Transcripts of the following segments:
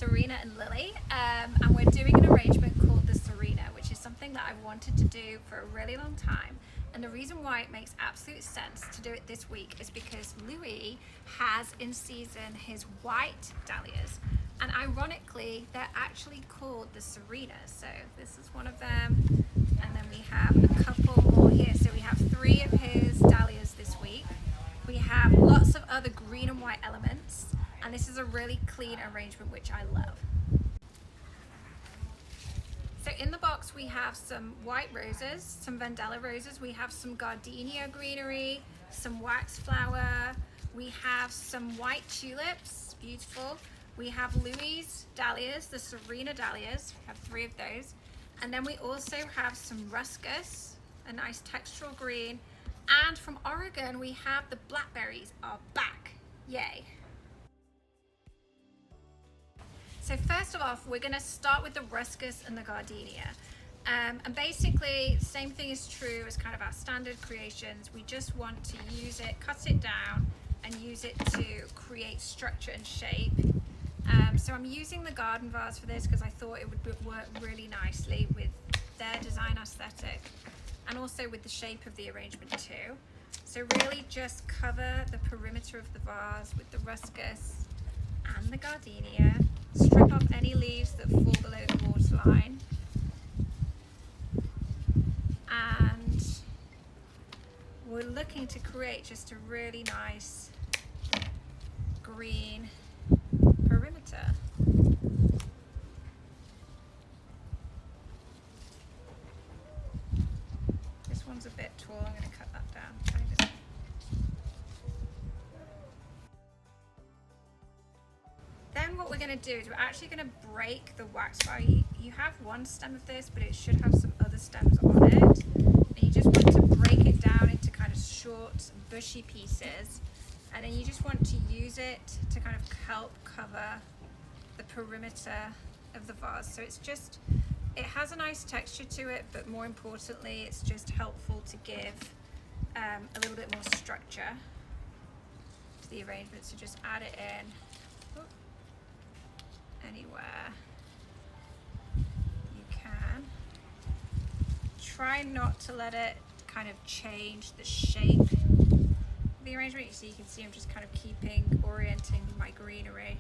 Serena and Lily, and we're doing an arrangement called the Serena, which is something that I've wanted to do for a really long time. And the reason why it makes absolute sense to do it this week is because Louis has in season his white dahlias, and ironically they're actually called the Serena. So this is one of them, and then we have a couple more here. So we have 3 of his dahlias this week. We have lots of other green and white elements, and this is a really clean arrangement, which I love. So in the box we have some white roses, some Vendella roses, we have some Gardenia Greenery, some Waxflower, we have some white tulips, beautiful. We have Louis dahlias, the Serena dahlias, we have 3 of those. And then we also have some Ruscus, a nice textural green. And from Oregon, we have the Blackberries are back, yay. So first of all, we're gonna start with the Ruscus and the Gardenia. And basically, same thing is true as kind of our standard creations. We just want to use it, cut it down, and use it to create structure and shape. So I'm using the garden vase for this because I thought it would work really nicely with their design aesthetic and also with the shape of the arrangement too. So really just cover the perimeter of the vase with the Ruscus and the Gardenia. Strip off any leaves that fall below the waterline. And we're looking to create just a really nice green perimeter. This one's a bit tall, I'm going to cut that down. Then what we're going to do is we're actually going to break the waxflower. You have one stem of this, but it should have some other stems on it. And you just want to break it down into kind of short, bushy pieces. And then you just want to use it to kind of help cover the perimeter of the vase. So it's just, it has a nice texture to it, but more importantly, it's just helpful to give a little bit more structure to the arrangement. So just add it in anywhere you can. Try not to let it kind of change the shape of the arrangement. So you can see I'm just kind of orienting my greenery.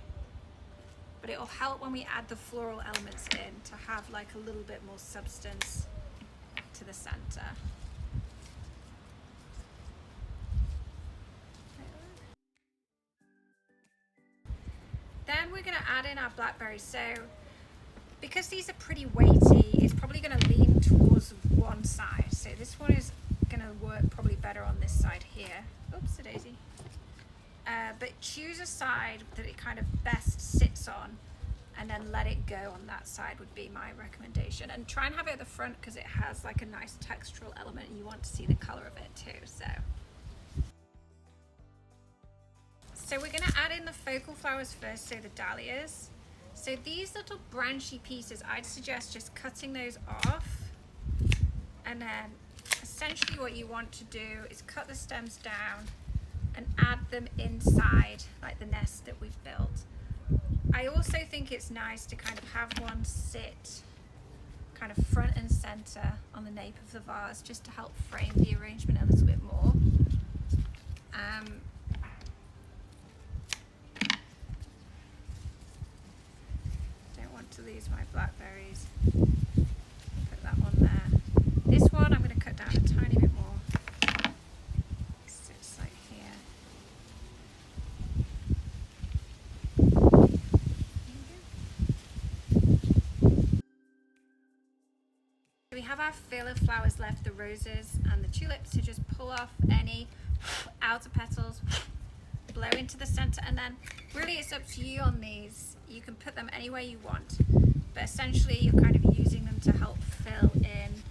But it'll help when we add the floral elements in to have like a little bit more substance to the center. Then we're going to add in our blackberries. So because these are pretty weighty, it's probably going to lean towards one side. So this one is going to work probably better on this side here. Oops, a daisy. But choose a side that it kind of best sits on, and then let it go on that side would be my recommendation. And try and have it at the front because it has like a nice textural element and you want to see the color of it too. So we're going to add in the focal flowers first, so the dahlias. So these little branchy pieces, I'd suggest just cutting those off. And then essentially what you want to do is cut the stems down and add them inside like the nest that we've built. I also think it's nice to kind of have one sit kind of front and center on the nape of the vase just to help frame the arrangement a little bit more. Don't want to lose my blackberries. Put that one there. This one I'm going to cut down a tiny bit more. Sits like here. We have our fill of flowers left, the roses and the tulips, so just pull off any outer petals, blow into the center, and then really it's up to you on these. You can put them any way you want, but essentially you're kind of using them to help fill in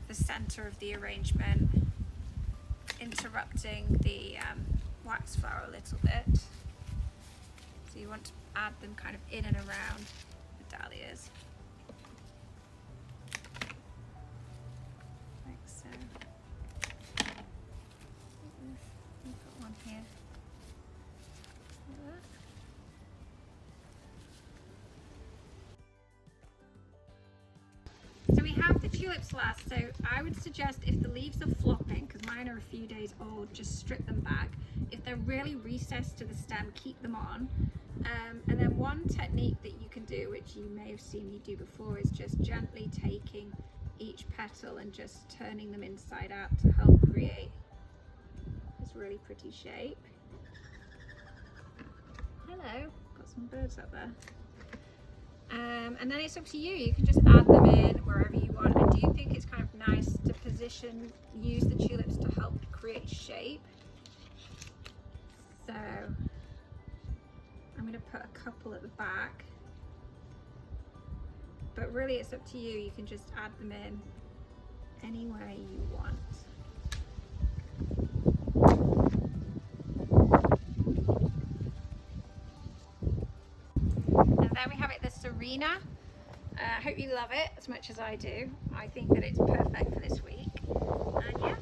the center of the arrangement, interrupting the waxflower a little bit. So you want to add them kind of in and around the dahlias. Like so. Put one here. Like that. tulips last, so I would suggest if the leaves are flopping, because mine are a few days old, just strip them back. If they're really recessed to the stem, keep them on. And then one technique that you can do, which you may have seen me do before, is just gently taking each petal and just turning them inside out to help create this really pretty shape. Hello, got some birds up there. And then it's up to you. You can just add them in wherever you want. I do think it's kind of nice to use the tulips to help create shape. So I'm going to put a couple at the back, but really it's up to you. You can just add them in any way you want. And there we have it, the Serena. I hope you love it as much as I do. I think that it's perfect for this week. And yeah.